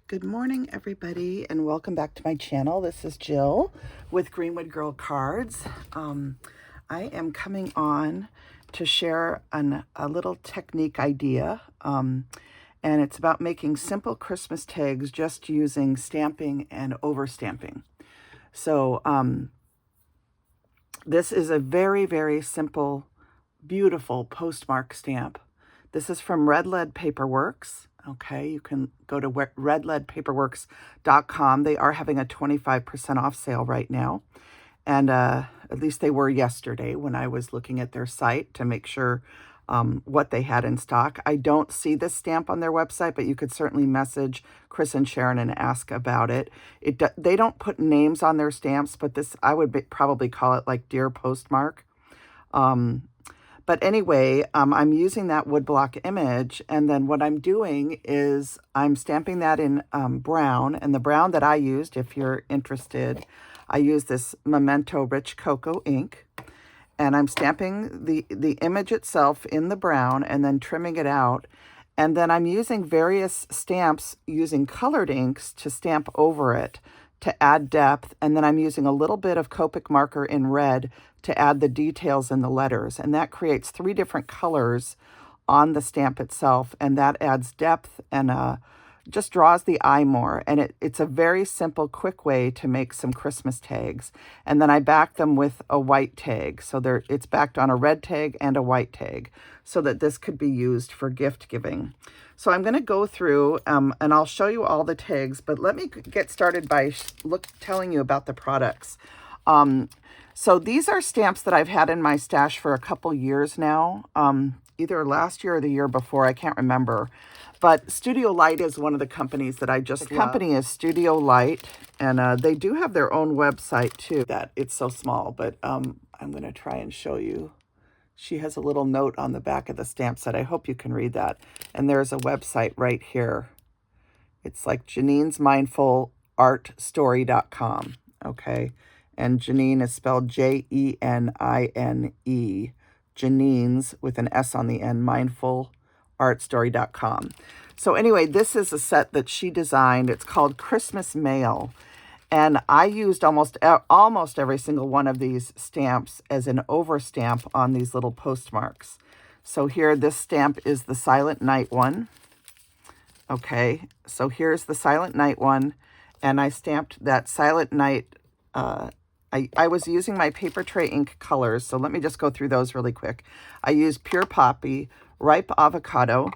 Good morning, everybody, and welcome back to my channel. This is Jill with Greenwood Girl Cards. I am coming on to share a little technique idea, and it's about making simple Christmas tags just using stamping and overstamping. So this is a very, very simple, beautiful postmark stamp. This is from Red Lead Paperworks. Okay, you can go to redleadpaperworks.com. They are having a 25% off sale right now. And at least they were yesterday when I was looking at their site to make sure what they had in stock. I don't see this stamp on their website, but you could certainly message Chris and Sharon and ask about it. They don't put names on their stamps, but this, I would probably call it like Dear Postmark. But anyway, I'm using that woodblock image, and then what I'm doing is I'm stamping that in brown, and the brown that I used, if you're interested, I use this Memento Rich Cocoa ink, and I'm stamping the image itself in the brown and then trimming it out, and then I'm using various stamps using colored inks to stamp over it to add depth, and then I'm using a little bit of Copic marker in red to add the details in the letters, and that creates 3 different colors on the stamp itself, and that adds depth and just draws the eye more. And it's a very simple, quick way to make some Christmas tags. And then I back them with a white tag, so it's backed on a red tag and a white tag, so that this could be used for gift giving. So I'm going to go through and I'll show you all the tags, but let me get started by telling you about the products. So these are stamps that I've had in my stash for a couple years now, either last year or the year before, I can't remember. But Studio Light is one of the companies that I just love. The company is Studio Light, and they do have their own website too. That it's so small, but I'm going to try and show you. She has a little note on the back of the stamp set. I hope you can read that. And there's a website right here. It's like Janine'sMindfulArtStory.com, okay? And Janine is spelled Jenine. Janine's with an S on the end, mindfulartstory.com. So anyway, this is a set that she designed. It's called Christmas Mail. And I used almost every single one of these stamps as an overstamp on these little postmarks. So here, this stamp is the Silent Night one. Okay, so here's the Silent Night one. And I stamped that Silent Night. I was using my paper tray ink colors, so let me just go through those really quick. I used Pure Poppy, Ripe Avocado,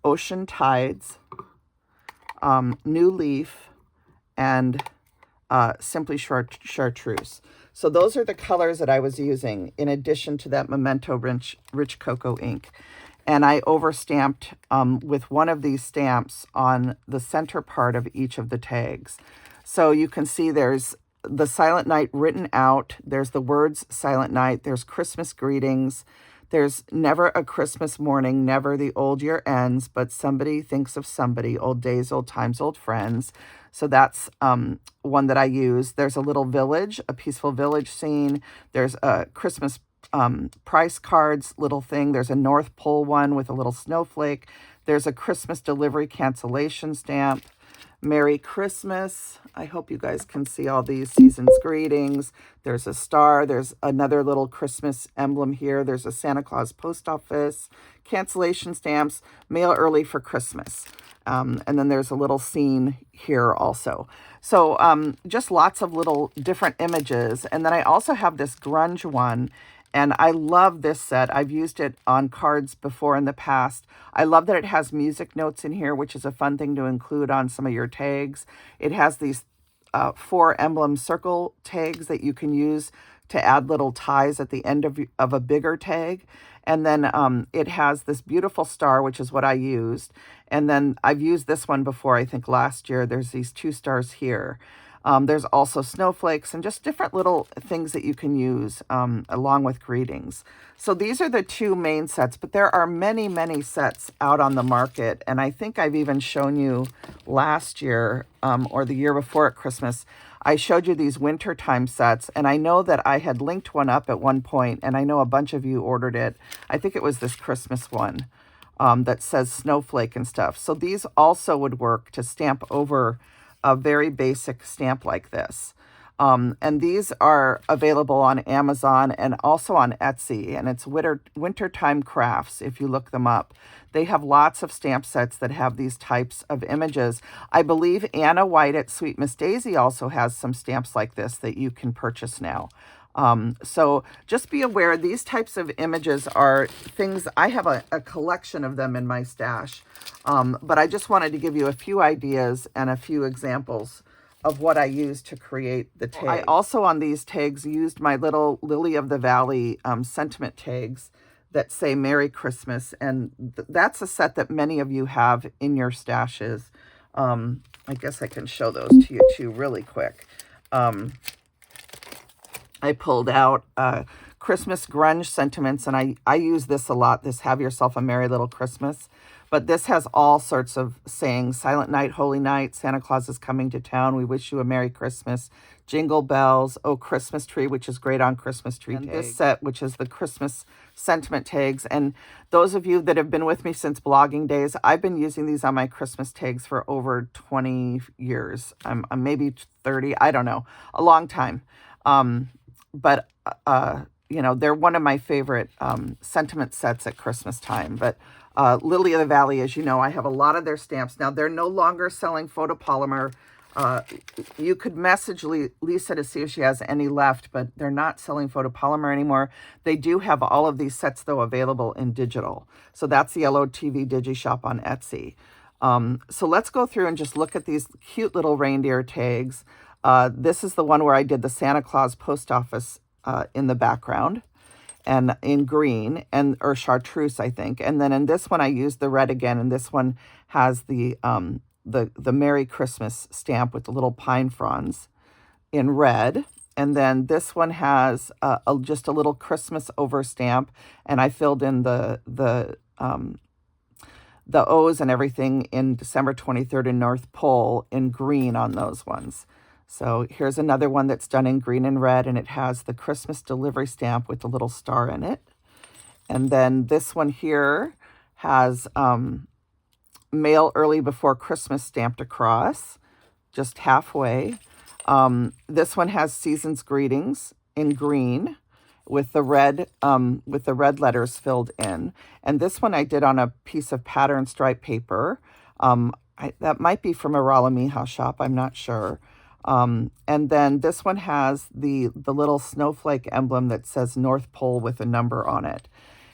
Ocean Tides, New Leaf, and Simply Chartreuse. So those are the colors that I was using in addition to that Memento Rich Cocoa ink. And I overstamped with one of these stamps on the center part of each of the tags. So you can see there's the Silent Night written out. There's the words Silent Night. There's Christmas greetings. There's never a Christmas morning, never the old year ends, but somebody thinks of somebody, old days, old times, old friends. So that's one that I use. There's a little village, a peaceful village scene. There's a Christmas price cards little thing. There's a North Pole one with a little snowflake. There's a Christmas delivery cancellation stamp. Merry Christmas. I hope you guys can see all these season's greetings. There's a star. There's another little Christmas emblem here. There's a Santa Claus post office, cancellation stamps, mail early for Christmas. And then there's a little scene here also. So just lots of little different images. And then I also have this grunge one. And I love this set. I've used it on cards before in the past. I love that it has music notes in here, which is a fun thing to include on some of your tags. It has these 4 emblem circle tags that you can use to add little ties at the end of a bigger tag. And then it has this beautiful star, which is what I used. And then I've used this one before, I think last year. There's these 2 stars here. There's also snowflakes and just different little things that you can use along with greetings. So these are the 2 main sets, but there are many, many sets out on the market. And I think I've even shown you last year or the year before at Christmas, I showed you these wintertime sets. And I know that I had linked one up at one point, and I know a bunch of you ordered it. I think it was this Christmas one. that says snowflake and stuff. So these also would work to stamp over a very basic stamp like this. And these are available on Amazon and also on Etsy, and it's Wintertime Crafts if you look them up. They have lots of stamp sets that have these types of images. I believe Anna White at Sweet Miss Daisy also has some stamps like this that you can purchase now. So just be aware, these types of images are things, I have a collection of them in my stash, but I just wanted to give you a few ideas and a few examples of what I used to create the tag. I also on these tags used my little Lily of the Valley sentiment tags that say Merry Christmas, and that's a set that many of you have in your stashes. I guess I can show those to you too really quick. I pulled out Christmas grunge sentiments, and I use this a lot, this Have Yourself a Merry Little Christmas. But this has all sorts of sayings: Silent Night, Holy Night, Santa Claus is coming to town, we wish you a Merry Christmas, Jingle Bells, Oh Christmas Tree, which is great on Christmas tree tags. This set, which is the Christmas sentiment tags. And those of you that have been with me since blogging days, I've been using these on my Christmas tags for over 20 years. I'm maybe 30, I don't know, a long time. But you know, they're one of my favorite sentiment sets at Christmas time. But Lily of the Valley, as you know, I have a lot of their stamps. Now, they're no longer selling photopolymer. You could message Lisa to see if she has any left, but they're not selling photopolymer anymore. They do have all of these sets, though, available in digital. So that's the LOTV DigiShop on Etsy. So let's go through and just look at these cute little reindeer tags. This is the one where I did the Santa Claus post office in the background, and in green, or chartreuse, I think. And then in this one, I used the red again, and this one has the Merry Christmas stamp with the little pine fronds in red. And then this one has just a little Christmas over stamp, and I filled in the O's and everything in December 23rd and North Pole in green on those ones. So here's another one that's done in green and red, and it has the Christmas delivery stamp with the little star in it. And then this one here has mail early before Christmas stamped across, just halfway. This one has season's greetings in green with the red letters filled in. And this one I did on a piece of pattern stripe paper. That might be from a Rala Miha shop, I'm not sure. And then this one has the little snowflake emblem that says North Pole with a number on it.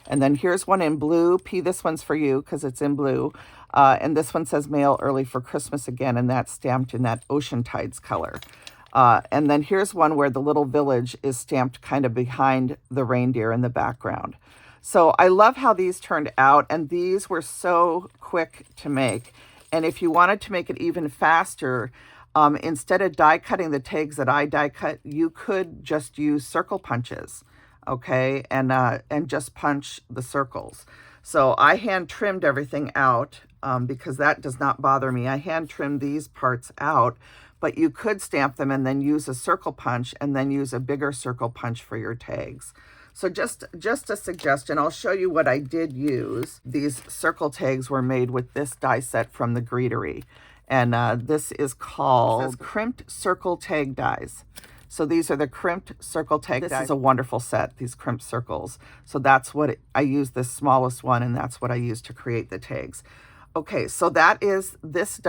And then here's one in blue. P, this one's for you because it's in blue. And this one says mail early for Christmas again, and that's stamped in that Ocean Tides color. And then here's one where the little village is stamped kind of behind the reindeer in the background. So I love how these turned out, and these were so quick to make. And if you wanted to make it even faster, instead of die cutting the tags that I die cut, you could just use circle punches, okay, and just punch the circles. So I hand trimmed everything out because that does not bother me. I hand trimmed these parts out, but you could stamp them and then use a circle punch and then use a bigger circle punch for your tags. So just a suggestion. I'll show you what I did use. These circle tags were made with this die set from the Greetery. And this is called Crimped Circle Tag Dies. So these are the crimped circle tag dies. This is a wonderful set, these crimped circles. So that's what I used, the smallest one, and that's what I used to create the tags. Okay, so that is this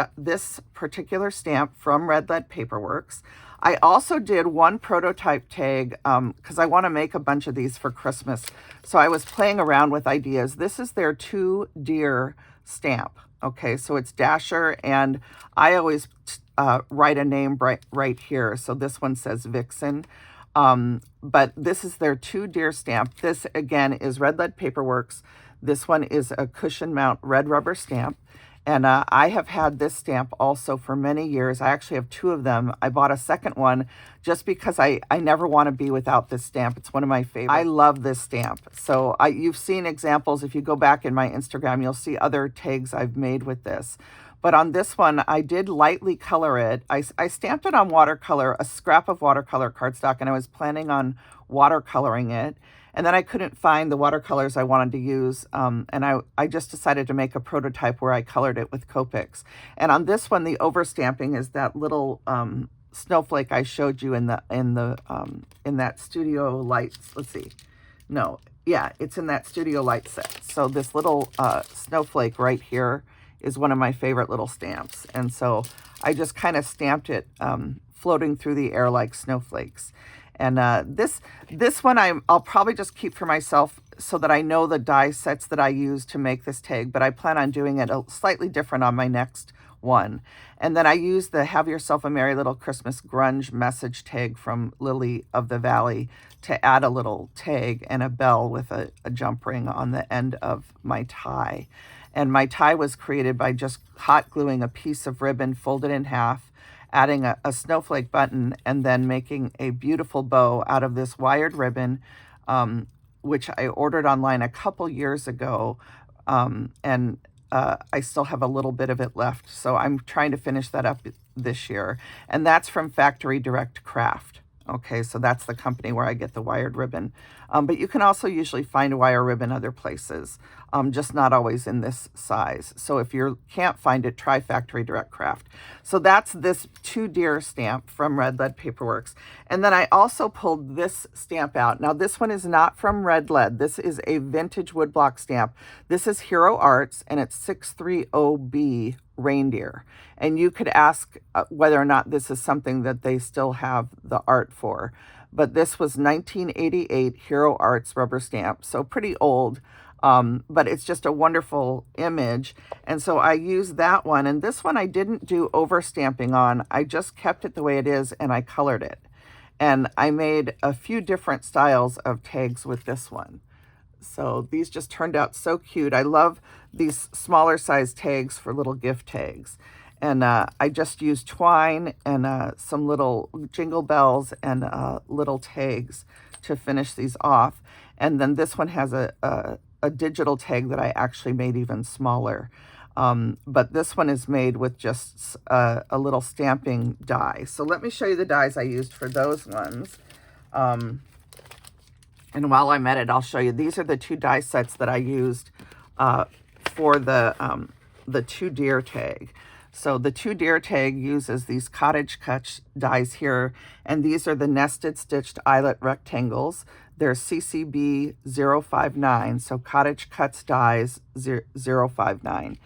particular stamp from Red Lead Paperworks. I also did one prototype tag because I want to make a bunch of these for Christmas. So I was playing around with ideas. This is their 2 deer stamp. Okay, so it's Dasher, and I always write a name right here. So this one says Vixen, but this is their 2 deer stamp. This, again, is Red Lead Paperworks. This one is a cushion mount red rubber stamp, and I have had this stamp also for many years. I actually have 2 of them. I bought a second one just because I never want to be without this stamp. It's one of my favorites. I love this stamp. So you've seen examples. If you go back in my Instagram, you'll see other tags I've made with this. But on this one, I did lightly color it. I stamped it on watercolor, a scrap of watercolor cardstock, and I was planning on watercoloring it. And then I couldn't find the watercolors I wanted to use, and I just decided to make a prototype where I colored it with Copics. And on this one, the overstamping is that little snowflake I showed you in that Studio Lights. Let's see. No, yeah, it's in that Studio Light set. So this little snowflake right here is one of my favorite little stamps. And so I just kind of stamped it floating through the air like snowflakes. And this one I'll probably just keep for myself so that I know the die sets that I use to make this tag, but I plan on doing it slightly different on my next one. And then I use the Have Yourself a Merry Little Christmas grunge message tag from Lily of the Valley to add a little tag and a bell with a jump ring on the end of my tie. And my tie was created by just hot gluing a piece of ribbon folded in half, adding a snowflake button, and then making a beautiful bow out of this wired ribbon, which I ordered online a couple years ago. And I still have a little bit of it left. So I'm trying to finish that up this year. And that's from Factory Direct Craft. Okay, so that's the company where I get the wired ribbon. But you can also usually find a wire ribbon other places, just not always in this size. So if you can't find it, try Factory Direct Craft. So that's this 2 Deer stamp from Red Lead Paperworks. And then I also pulled this stamp out. Now this one is not from Red Lead. This is a vintage woodblock stamp. This is Hero Arts, and it's 630B Reindeer. And you could ask whether or not this is something that they still have the art for. But this was 1988 Hero Arts rubber stamp, so pretty old, but it's just a wonderful image. And so I used that one. And this one I didn't do overstamping on. I just kept it the way it is and I colored it. And I made a few different styles of tags with this one. So these just turned out so cute. I love these smaller size tags for little gift tags. And I just used twine and some little jingle bells and little tags to finish these off. And then this one has a digital tag that I actually made even smaller. But this one is made with just a little stamping die. So let me show you the dies I used for those ones. And while I'm at it, I'll show you. These are the 2 die sets that I used for the 2 Deer tag. So the 2 Deer tag uses these cottage cut dies here, and these are the nested stitched eyelet rectangles. They're CCB 059, so cottage cuts dies 059.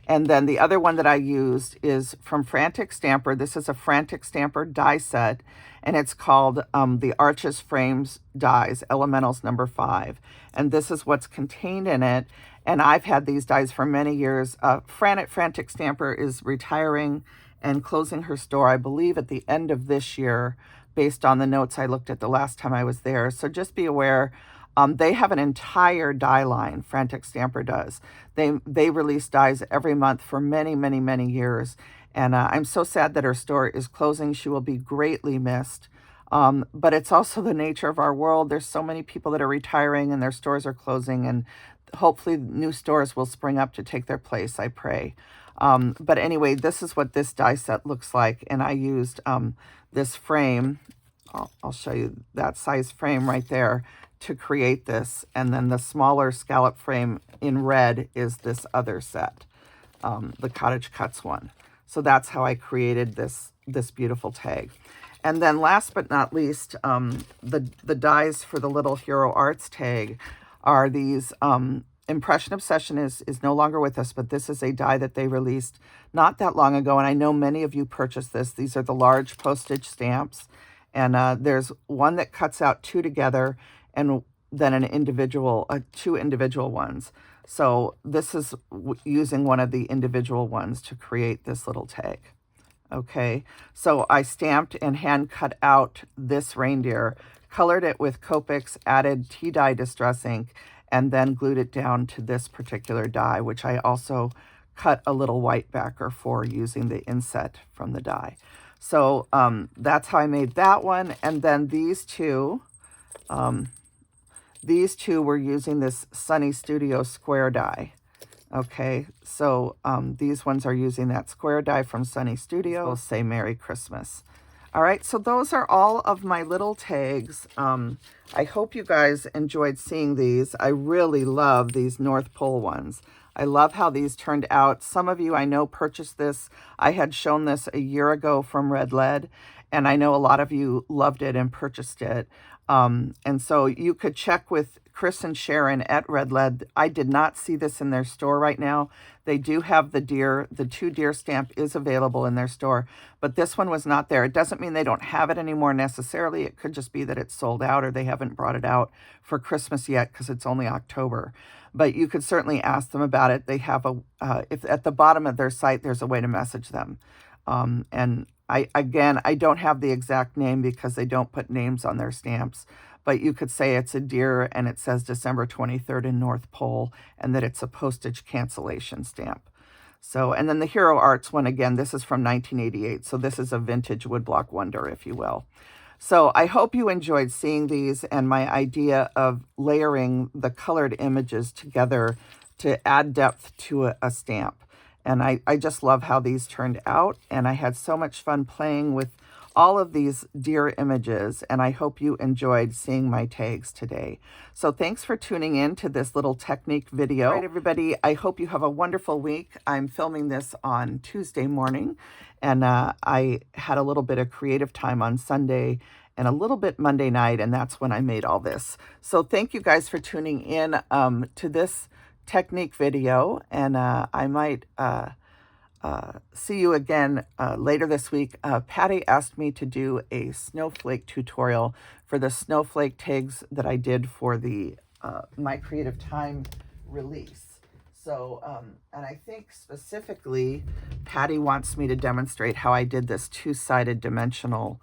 And then the other one that I used is from Frantic Stamper. This is a Frantic Stamper die set, and it's called the Arches Frames Dies, Elementals number 5. And this is what's contained in it. And I've had these dies for many years. Frantic Stamper is retiring and closing her store, I believe, at the end of this year, based on the notes I looked at the last time I was there. So just be aware, they have an entire die line, Frantic Stamper does. They release dies every month for many, many, many years. And I'm so sad that her store is closing. She will be greatly missed. But it's also the nature of our world. There's so many people that are retiring and their stores are closing, and hopefully new stores will spring up to take their place, I pray. But anyway, this is what this die set looks like. And I used this frame. I'll show you that size frame right there to create this. And then the smaller scallop frame in red is this other set, the Cottage Cuts one. So that's how I created this beautiful tag. And then last but not least, the dies for the little Hero Arts tag are these. Impression Obsession is no longer with us, but this is a die that they released not that long ago, and I know many of you purchased this. These are the large postage stamps, and there's one that cuts out 2 together, and then two individual ones. So this is using one of the individual ones to create this little tag. Okay, so I stamped and hand cut out this reindeer, colored it with Copics, added tea dye distress ink, and then glued it down to this particular die, which I also cut a little white backer for using the inset from the die. So that's how I made that one. And then these two were using this Sunny Studio square die. Okay, so these ones are using that square die from Sunny Studio. We'll say Merry Christmas. All right, so those are all of my little tags. I hope you guys enjoyed seeing these. I really love these North Pole ones. I love how these turned out. Some of you I know purchased this. I had shown this a year ago from Red Lead, and I know a lot of you loved it and purchased it. And so you could check with Chris and Sharon at Red Lead. I did not see this in their store right now. They do have the 2 deer stamp is available in their store, but this one was not there. It doesn't mean they don't have it anymore necessarily. It could just be that it's sold out or they haven't brought it out for Christmas yet because it's only October. But you could certainly ask them about it. They have if at the bottom of their site, there's a way to message them. And I don't have the exact name because they don't put names on their stamps, but you could say it's a deer and it says December 23rd in North Pole and that it's a postage cancellation stamp. So, and then the Hero Arts one, again, this is from 1988. So this is a vintage woodblock wonder, if you will. So I hope you enjoyed seeing these and my idea of layering the colored images together to add depth to a stamp. And I just love how these turned out. And I had so much fun playing with all of these deer images. And I hope you enjoyed seeing my tags today. So thanks for tuning in to this little technique video. All right, everybody, I hope you have a wonderful week. I'm filming this on Tuesday morning. And I had a little bit of creative time on Sunday and a little bit Monday night. And that's when I made all this. So thank you guys for tuning in to this technique video, and I might see you again later this week. Patty asked me to do a snowflake tutorial for the snowflake tags that I did for the My Creative Time release. So, and I think specifically Patty wants me to demonstrate how I did this two-sided dimensional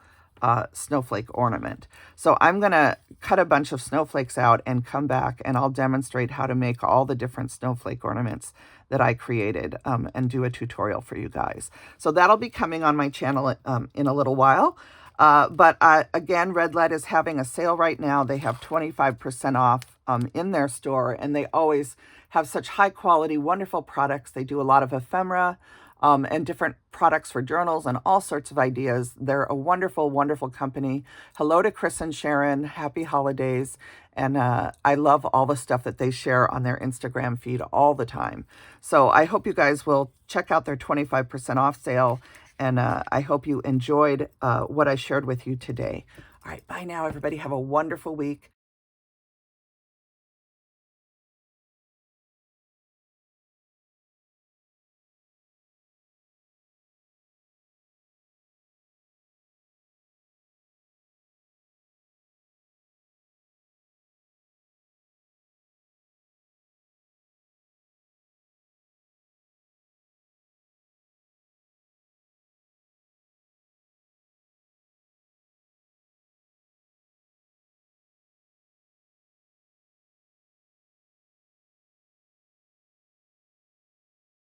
snowflake ornament. So I'm going to cut a bunch of snowflakes out and come back and I'll demonstrate how to make all the different snowflake ornaments that I created and do a tutorial for you guys. So that'll be coming on my channel in a little while. But again, Red Lead is having a sale right now. They have 25% off in their store, and they always have such high quality, wonderful products. They do a lot of ephemera and different products for journals and all sorts of ideas. They're a wonderful, wonderful company. Hello to Chris and Sharon. Happy holidays. And I love all the stuff that they share on their Instagram feed all the time. So I hope you guys will check out their 25% off sale. And I hope you enjoyed what I shared with you today. All right, bye now, everybody. Have a wonderful week.